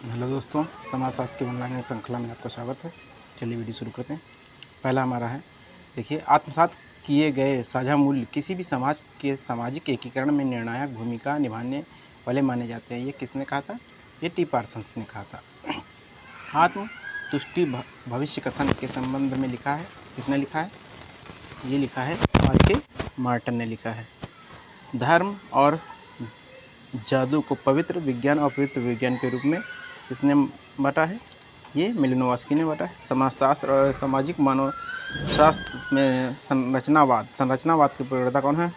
Hello दोस्तों, समाजशास्त्र की ऑनलाइन श्रृंखला में आपका स्वागत है। चलिए वीडियो शुरू करते हैं। पहला हमारा है, देखिए, आत्मसात किए गए साझा मूल्य किसी भी समाज के सामाजिक एकीकरण में निर्णायक भूमिका निभाने वाले माने जाते हैं। ये किसने कहा था? ये टी पार्सन्स ने कहा था। आत्म तुष्टि भविष्य कथन के संबंध में लिखा है। किसने लिखा है? ये लिखा है आर.के. मार्टन ने लिखा है। धर्म और जादू को पवित्र विज्ञान और अपवित्र विज्ञान के रूप में किसने बांटा है? ये मेलिनोवस्की ने बांटा है। समाजशास्त्र और सामाजिक मानवशास्त्र में संरचनावाद के प्रणेता कौन है?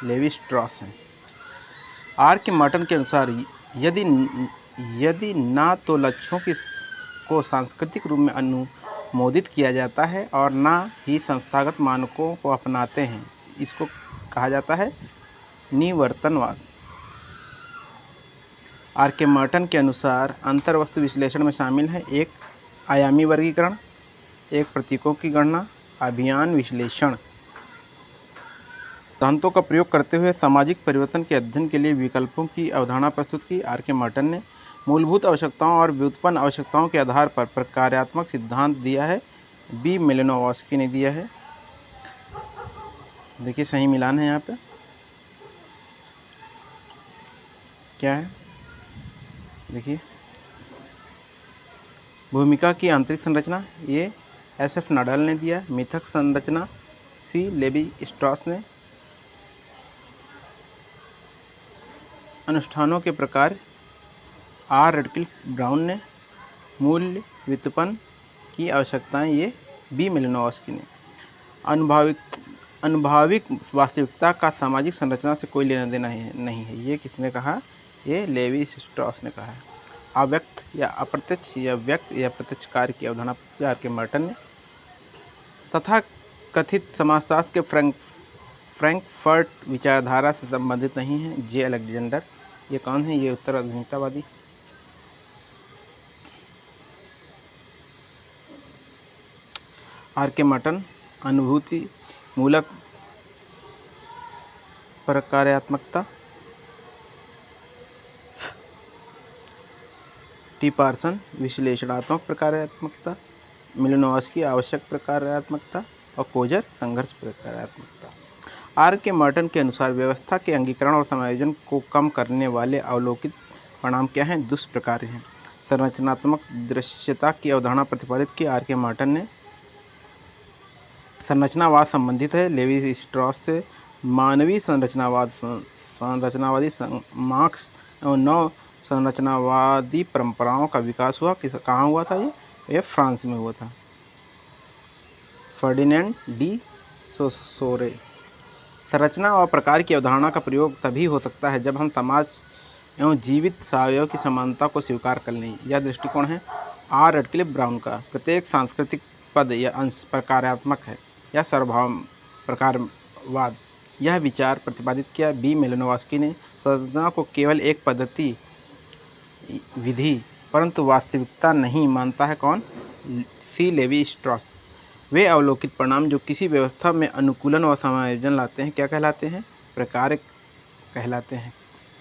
लेवी स्ट्रॉस हैं। आर.के. मार्टन के अनुसार यदि ना तो लक्ष्यों को सांस्कृतिक रूप में अनुमोदित किया जाता है और ना ही संस्थागत मानकों को अपनाते हैं, इसको कहा जाता है निवर्तनवाद। आर.के. मार्टन के अनुसार अंतर्वस्तु विश्लेषण में शामिल है एक आयामी वर्गीकरण, एक प्रतीकों की गणना, अभियान विश्लेषण, सिद्धांतों का प्रयोग करते हुए सामाजिक परिवर्तन के अध्ययन के लिए विकल्पों की अवधारणा प्रस्तुत की। आर.के. मार्टन ने मूलभूत आवश्यकताओं और व्युत्पन्न आवश्यकताओं के आधार पर प्रकार्यात्मक सिद्धांत दिया है। बी. मेलिनोवस्की ने दिया है। देखिए, सही मिलान है यहाँ पे। क्या है? देखिए, भूमिका की आंतरिक संरचना, ये एस.एफ. नाडाल ने दिया। मिथक संरचना, सी. लेवी स्ट्रॉस ने। अनुष्ठानों के प्रकार, आर. रैडक्लिफ ब्राउन ने। मूल्य व्युत्पन्न की आवश्यकताएं, ये बी. मेलिनोवस्की ने। अनुभाविक वास्तविकता का सामाजिक संरचना से कोई लेना देना नहीं है, ये किसने कहा? ये लेवी स्ट्रॉस ने कहा है। अव्यक्त या अप्रत्यक्ष या व्यक्त या प्रत्यक्ष कार्य की अवधारणा आर.के. मार्टन ने। तथा कथित समाजशास्त्र के फ्रैंकफर्ट विचारधारा से संबंधित नहीं है, जे. अलेक्जेंडर। ये कौन है? ये उत्तर आधुनिकतावादी। आर.के. मार्टन अनुभूति मूलक प्रकार्यात्मकता, टी. पार्सन विश्लेषणात्मक प्रकार्यात्मकता, मेलिनोवस्की आवश्यक प्रकार्यात्मकता और कोजर संघर्ष प्रकार्यात्मकता। आर.के. मार्टन के अनुसार व्यवस्था के अंगीकरण और समायोजन को कम करने वाले अवलोकित परिणाम क्या हैं? दुष्प्रकार्य हैं। संरचनात्मक दृश्यता की अवधारणा प्रतिपादित की आर.के. मार्टन ने। संरचनावाद संबंधित है लेवी स्ट्रॉस से। मानवीय संरचनावादी मार्क्स एवं नव संरचनावादी परंपराओं का विकास हुआ। कहाँ हुआ था? ये फ्रांस में हुआ था। फर्डिनेंड डी सोरे। संरचना और प्रकार की अवधारणा का प्रयोग तभी हो सकता है जब हम समाज एवं जीवित सावयव की समानता को स्वीकार कर लें। यह दृष्टिकोण है आर. रैडक्लिफ ब्राउन का। प्रत्येक सांस्कृतिक पद या अंश प्रकार्यात्मक है या सार्वभौम प्रकारवाद। यह विचार प्रतिपादित किया बी. मेलिनोवस्की ने। संरचना को केवल एक पद्धति विधि परंतु वास्तविकता नहीं मानता है। कौन? सी. Levi Strauss. वे अवलोकित परिणाम जो किसी व्यवस्था में अनुकूलन और समायोजन लाते हैं क्या कहलाते हैं? प्रकार कहलाते हैं।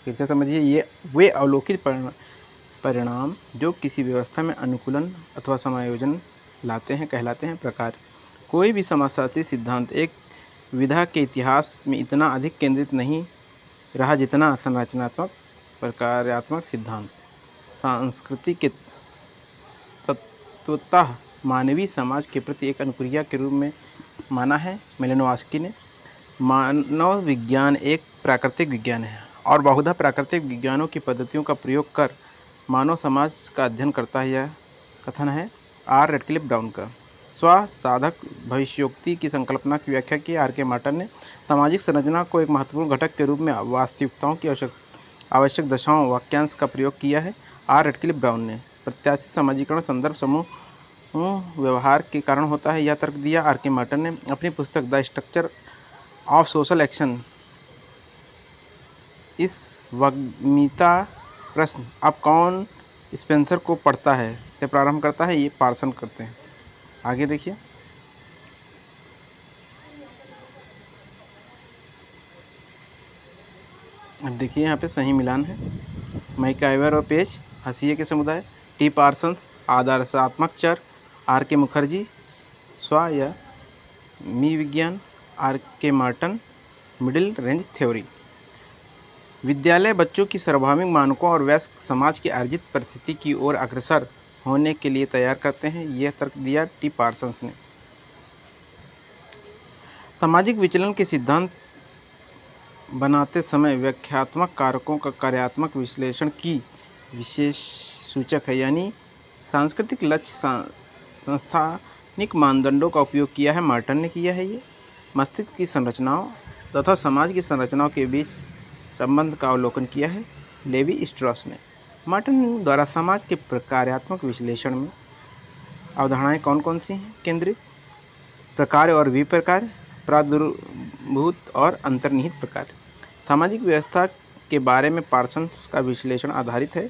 फिर से समझिए, ये वे अवलोकित परिणाम जो किसी व्यवस्था में अनुकूलन अथवा समायोजन लाते हैं कहलाते हैं प्रकार। कोई भी समाजशास्त्री सिद्धांत एक विधा के इतिहास में इतना अधिक केंद्रित नहीं रहा जितना संरचनात्मक प्रकार्यात्मक सिद्धांत। संस्कृति के तत्वतः मानवीय समाज के प्रति एक अनुक्रिया के रूप में माना है मेलिनोवस्की ने। मानव विज्ञान एक प्राकृतिक विज्ञान है और बहुधा प्राकृतिक विज्ञानों की पद्धतियों का प्रयोग कर मानव समाज का अध्ययन करता है। यह कथन है आर. रैडक्लिफ ब्राउन का। स्वसाधक भविष्योक्ति की संकल्पना की व्याख्या की आर.के. मार्टन ने। सामाजिक संरचना को एक महत्वपूर्ण घटक के रूप में वास्तविकताओं की आवश्यक दशाओं वाक्यांश का प्रयोग किया है आर. रैडक्लिफ ब्राउन ने। प्रत्याशित समाजीकरण संदर्भ समूह व्यवहार के कारण होता है, यह तर्क दिया आर.के. मार्टन ने अपनी पुस्तक the structure of social action. इस वग्मिता प्रश्न अब कौन स्पेंसर को पढ़ता है से प्रारंभ करता है? ये पार्सन करते हैं। आगे देखिए, अब देखिए यहाँ पे सही मिलान है मैकआइवर और पेज हंसिए के समुदाय, टी पार्सन्स, आदर्शात्मक चर, आर के मुखर्जी, स्व या मी विज्ञान, are K Marton, middle range theory. विद्यालय बच्चों की सार्वभौमिक मानकों और वयस्क समाज की अर्जित परिस्थिति की ओर अग्रसर होने के लिए तैयार करते हैं, यह तर्क दिया टी पार्सन्स ने। सामाजिक विचलन के सिद्धांत बनाते समय व्याख्यात्मक कारकों का कार्यात्मक विश्लेषण की विशेष सूचक है, यानी सांस्कृतिक लक्ष्य संस्थानिक मानदंडों का उपयोग किया है। मार्टन ने किया है ये। मस्तिष्क की संरचनाओं तथा समाज की संरचनाओं के बीच संबंध का अवलोकन किया है लेवी स्ट्रॉस ने। मार्टन द्वारा समाज के प्रकार्यात्मक विश्लेषण में अवधारणाएं कौन कौन सी हैं केंद्रित? प्रकार और विप्रकार, प्रादुर्भूत और अंतर्निहित प्रकार। सामाजिक व्यवस्था के बारे में पार्सन्स का विश्लेषण आधारित है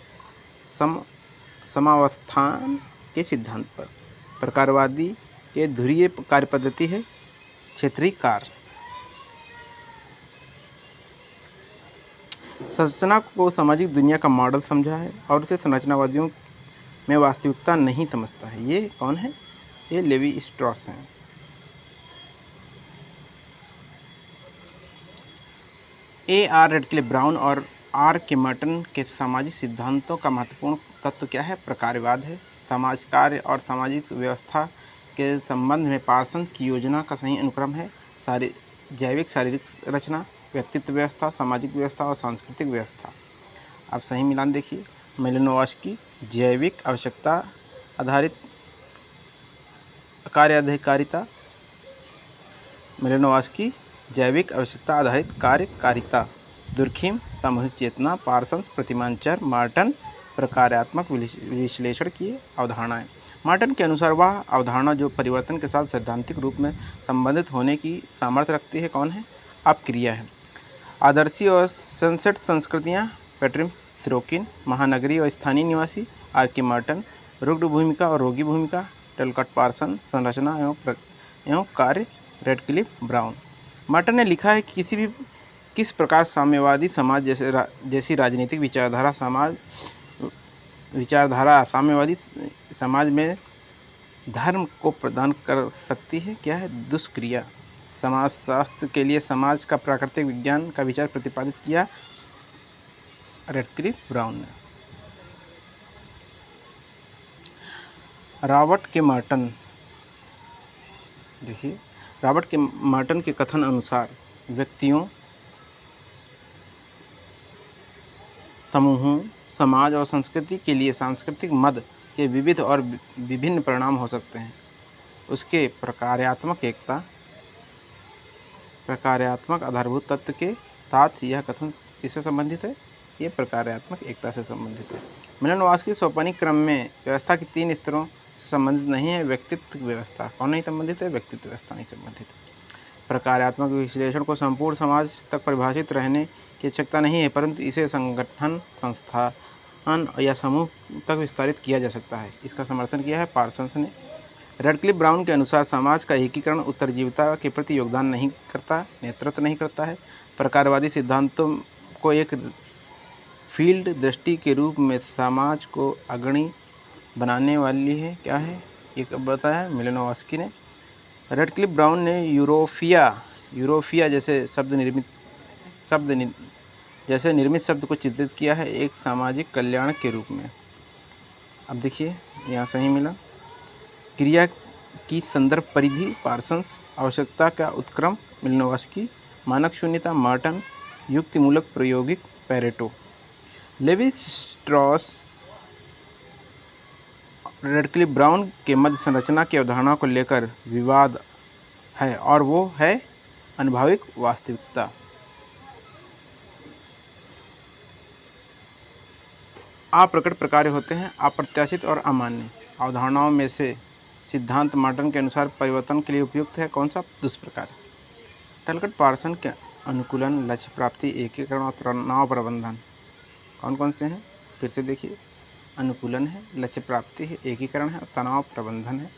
समावस्थान के सिद्धांत पर। प्रकारवादी के ध्रुवीय कार्य पद्धति है क्षेत्रीय कार्य। संरचना को सामाजिक दुनिया का मॉडल समझा है और उसे संरचनावादियों में वास्तविकता नहीं समझता है। ये कौन है? ये लेवी स्ट्रॉस हैं। ए आर रेडक्लिफ ब्राउन और आर के मार्टन के सामाजिक सिद्धांतों का महत्वपूर्ण तत्व क्या है? प्रकारवाद है। समाज कार्य और सामाजिक व्यवस्था के संबंध में पार्सन्स की योजना का सही अनुक्रम है जैविक शारीरिक रचना, व्यक्तित्व व्यवस्था, सामाजिक व्यवस्था और सांस्कृतिक व्यवस्था। अब सही मिलान देखिए। मेलिनोवस्की जैविक आवश्यकता आधारित कार्य अधिकारिता, मेलिनोवस्की जैविक आवश्यकता आधारित कार्यकारिता, दुर्खिम सामूहिक चेतना, पार्सन्स प्रतिमान चर, मार्टन प्रकार्यात्मक विश्लेषण की अवधारणाएं। मार्टन के अनुसार वह अवधारणा जो परिवर्तन के साथ सैद्धांतिक रूप में संबंधित होने की सामर्थ्य रखती है कौन है? अपक्रिया है। आदर्शी और सनसेट संस्कृतियाँ, पैट्रिक सिरोकिन। महानगरीय और स्थानीय निवासी, आर के मार्टन। रुग्ण भूमिका और रोगी भूमिका, टलकट पार्सन। संरचना एवं कार्य, रेडक्लिफ ब्राउन। मार्टन ने लिखा है कि किस प्रकार साम्यवादी समाज जैसी राजनीतिक विचारधारा साम्यवादी समाज में धर्म को प्रदान कर सकती है। क्या है? दुष्क्रिया। समाजशास्त्र के लिए समाज का प्राकृतिक विज्ञान का विचार प्रतिपादित किया रेडक्लिफ ब्राउन ने। रॉबर्ट के मार्टन देखिए, रॉबर्ट के मार्टन के कथन अनुसार व्यक्तियों, समूहों, समाज और संस्कृति के लिए सांस्कृतिक मद के विविध और विभिन्न परिणाम हो सकते हैं। उसके प्रकार्यात्मक आधारभूत तत्व के साथ यह कथन किससे संबंधित है? ये प्रकार्यात्मक एकता से संबंधित है। मेलिनोवस्की सोपानिक क्रम में व्यवस्था के 3 स्तरों से संबंधित नहीं है। व्यक्तित्व व्यवस्था कौन नहीं संबंधित है? व्यक्तित्व व्यवस्था नहीं संबंधित है। प्रकार्यात्मक विश्लेषण को संपूर्ण समाज तक परिभाषित रहने की आवश्यकता नहीं है, परंतु इसे संगठन, संस्थान या समूह तक विस्तारित किया जा सकता है। इसका समर्थन किया है पार्सन्स ने। रेडक्लिफ ब्राउन के अनुसार समाज का एकीकरण उत्तरजीविता के प्रति योगदान नहीं करता, नेतृत्व नहीं करता है। प्रकारवादी सिद्धांतों को एक फील्ड दृष्टि के रूप में समाज को अग्रणी बनाने वाली है। क्या है? ये कब बताया? मेलिनोवस्की ने। रेडक्लिफ ब्राउन ने यूरोफिया जैसे निर्मित शब्द को चित्रित किया है एक सामाजिक कल्याण के रूप में। अब देखिए, यहाँ सही मिला। क्रिया की संदर्भ परिधि, पार्सन्स। आवश्यकता का उत्क्रम, मेलिनोवस्की। मानक शून्यता, मार्टन। युक्तिमूलक प्रायोगिक, Pareto. Levi Strauss Radcliffe Brown के मध्य संरचना की अवधारणा को लेकर विवाद है और वो है अनुभाविक वास्तविकता। अप्रकट प्रकार्य होते हैं, अप्रत्याशित और अमान्य। अवधारणाओं में से सिद्धांत मार्टन के अनुसार परिवर्तन के लिए उपयुक्त है कौन सा? दुष्प्रकार। टलकट पार्सन के अनुकूलन, लक्ष्य प्राप्ति, एकीकरण और तनाव प्रबंधन कौन कौन से हैं? फिर से देखिए, अनुकूलन है, लक्ष्य प्राप्ति है, एकीकरण है और तनाव प्रबंधन है।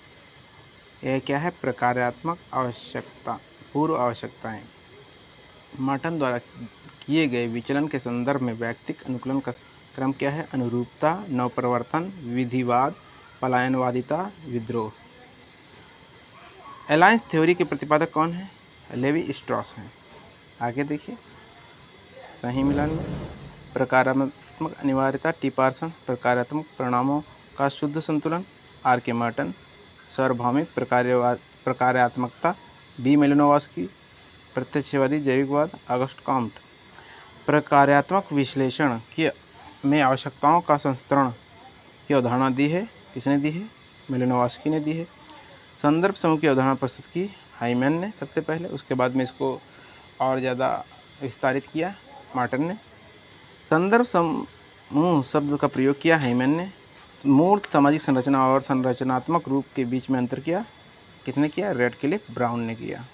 यह क्या है? प्रकार्यात्मक आवश्यकता, पूर्व आवश्यकताएं। मार्टन द्वारा किए गए विचलन के संदर्भ में वैयक्तिक अनुकूलन का क्रम क्या है? अनुरूपता, नवप्रवर्तन, विधिवाद, पलायनवादिता, विद्रोह। अलायंस थ्योरी के प्रतिपादक कौन है? लेवी स्ट्रॉस हैं। आगे देखिए, सही मिलान में प्रकारात्मक अनिवार्यता, टी पार्सन। प्रकारात्मक परिणामों का शुद्ध संतुलन, आर के मार्टन। सार्वभौमिक प्रकार्यात्मकता, बी मेलिनोवस्की। प्रत्यक्षवादी जैविकवाद, ऑगस्ट कॉम्ट। प्रकार्यात्मक विश्लेषण की में आवश्यकताओं का संस्तरण की अवधारणा दी है। किसने दी है? मेलिनोवस्की ने दी है। संदर्भ समूह की अवधारणा प्रस्तुत की हाइमैन ने सबसे पहले, उसके बाद में इसको और ज़्यादा विस्तारित किया मार्टन ने। संदर्भ समूह शब्द का प्रयोग किया हाइमैन ने। मूर्त सामाजिक संरचना और संरचनात्मक रूप के बीच में अंतर किया किसने किया? रेडक्लिफ ब्राउन ने किया।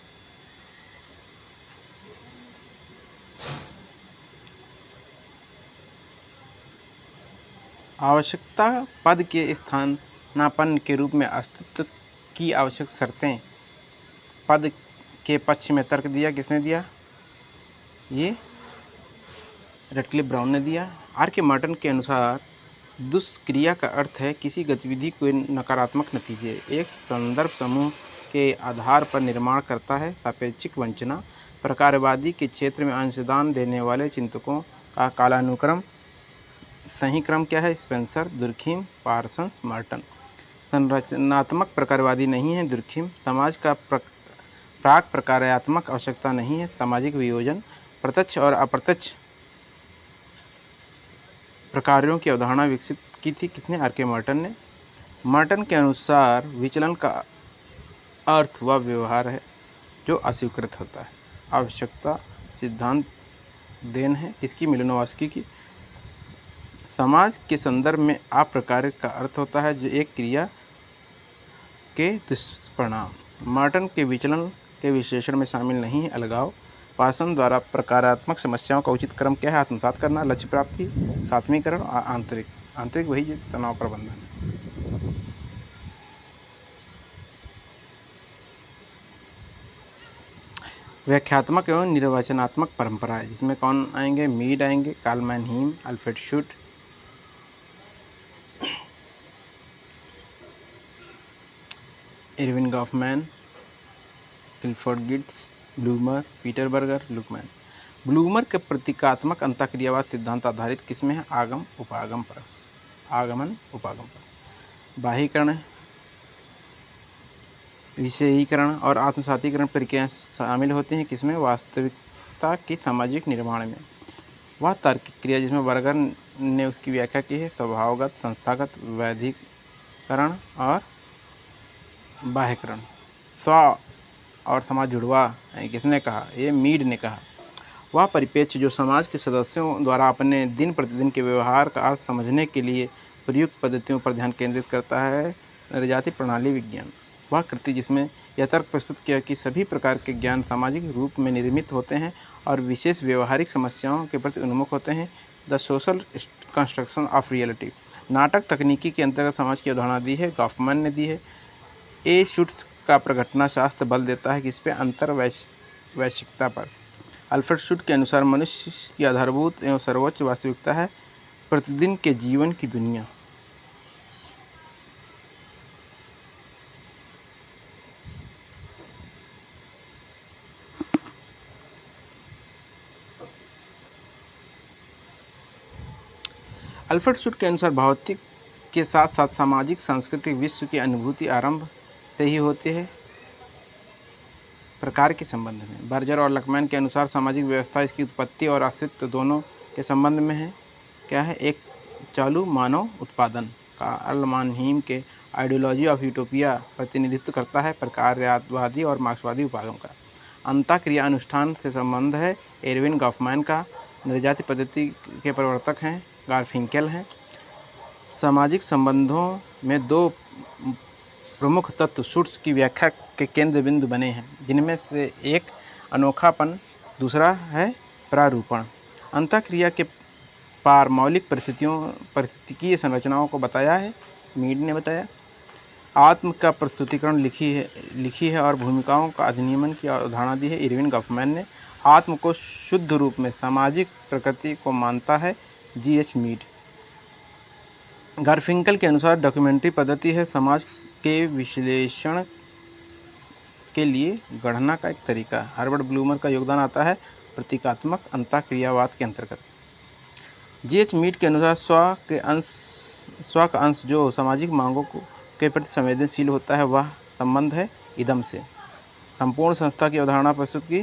आवश्यकता पद के स्थानापन्न के रूप में अस्तित्व की आवश्यक शर्तें पद के पक्ष में तर्क दिया किसने दिया? ये रेडक्लिफ ब्राउन ने दिया। आर के मार्टन के अनुसार दुष्क्रिया का अर्थ है किसी गतिविधि के नकारात्मक नतीजे। एक संदर्भ समूह के आधार पर निर्माण करता है। सापेक्षिक वंचना। प्रकारवादी के क्षेत्र में अंशदान देने वाले चिंतकों का कालानुक्रम। सही क्रम क्या है? Spencer, Durkheim, Parsons, Marton. संरचनात्मक प्रकारवादी नहीं है दुर्खीम। समाज का प्राक प्रकार्यात्मक आवश्यकता नहीं है सामाजिक वियोजन। प्रत्यक्ष और अप्रत्यक्ष प्रकारों की अवधारणा विकसित की थी किसने? आर के मार्टन ने। मार्टन के अनुसार विचलन का अर्थ वह व्यवहार है जो अस्वीकृत होता है। आवश्यकता सिद्धांत देन है किसकी? मेलिनोवस्की की। समाज के संदर्भ में अप्रकार्य का अर्थ होता है जो एक क्रिया के दुष्परिणाम। मार्टन के विचलन के विश्लेषण में शामिल नहीं है अलगाव। पार्सन द्वारा प्रकारात्मक समस्याओं का उचित क्रम क्या है? आत्मसात करना, लक्ष्य प्राप्ति, सात्वीकरण और आंतरिक वही जो तनाव प्रबंधन। व्याख्यात्मक एवं निर्वचनात्मक परंपरा है जिसमें कौन आएंगे? मीड आएंगे, Karl Mannheim, Alfred Schutz, Erving Goffman, Clifford Gibbs, Blumer, Peter Berger, Luckmann. Blumer के प्रतीकात्मक अंतःक्रियावाद सिद्धांत आधारित किसमें है? आगमन उपागम पर। बाह्यीकरण, विषयीकरण और आत्मसातीकरण प्रक्रियाएं शामिल होती हैं किसमें? वास्तविकता की सामाजिक निर्माण में। वह तार्किक क्रिया जिसमें बर्गर ने उसकी व्याख्या की है स्वभावगत, संस्थागत, वैधिकरण और बाह्यकरण। स्व और समाज जुड़वा किसने कहा? ये मीड ने कहा। वह परिप्रेक्ष्य जो समाज के सदस्यों द्वारा अपने दिन प्रतिदिन के व्यवहार का अर्थ समझने के लिए प्रयुक्त पद्धतियों पर ध्यान केंद्रित करता है नृजाति प्रणाली विज्ञान। वह कृति जिसमें यह तर्क प्रस्तुत किया कि सभी प्रकार के ज्ञान सामाजिक रूप में निर्मित होते हैं और विशेष व्यवहारिक समस्याओं के प्रति उन्मुख होते हैं। The social construction of reality. नाटक तकनीकी के अंतर्गत समाज की अवधारणा दी है गॉफमैन ने दी है। ए शुट्स का प्रघटना शास्त्र बल देता है किस पे? अंतर वैश्विकता पर। अल्फ्रेड शूट के अनुसार मनुष्य की आधारभूत एवं सर्वोच्च वास्तविकता है प्रतिदिन के जीवन की दुनिया। अल्फ्रेड शूट के अनुसार भौतिक के साथ साथ सामाजिक सांस्कृतिक विश्व की अनुभूति आरंभ से ही होती है प्रकार के संबंध में। बर्जर और लकमैन के अनुसार सामाजिक व्यवस्था इसकी उत्पत्ति और अस्तित्व दोनों के संबंध में है। क्या है? एक चालू मानव उत्पादन। कार्ल मैनहीम के आइडियोलॉजी ऑफ यूटोपिया प्रतिनिधित्व करता है प्रकार्यवादी और मार्क्सवादी उपागम का। अंतःक्रिया अनुष्ठान से संबंध है इरविन गॉफमैन का। नृजाति पद्धति के प्रवर्तक हैं गारफिंकेल हैं। सामाजिक संबंधों में दो प्रमुख तत्व शूट्स की व्याख्या के केंद्र बिंदु बने हैं जिनमें से एक अनोखापन, दूसरा है प्रारूपण। अंतःक्रिया के पार मौलिक परिस्थितिकीय संरचनाओं को बताया है मीड ने बताया। आत्म का प्रस्तुतिकरण लिखी है और भूमिकाओं का अधिनियमन की अवधारणा दी है इरविन गॉफमैन ने। आत्म को शुद्ध रूप में सामाजिक प्रकृति को मानता है जी.एच. मीड। गारफिंकल के अनुसार डॉक्यूमेंट्री पद्धति है समाज के विश्लेषण के लिए गढ़ना का एक तरीका। हर्बर्ट ब्लूमर का योगदान आता है प्रतीकात्मक अंतःक्रियावाद के अंतर्गत। जीएच मीट के अनुसार स्व का अंश जो सामाजिक मांगों के प्रति संवेदनशील होता है वह संबंध है इदम से। संपूर्ण संस्था की अवधारणा प्रस्तुत की,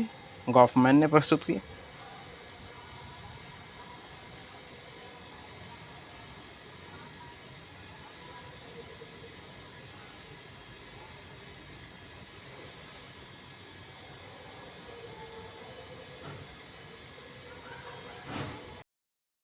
गॉफमैन ने प्रस्तुत की।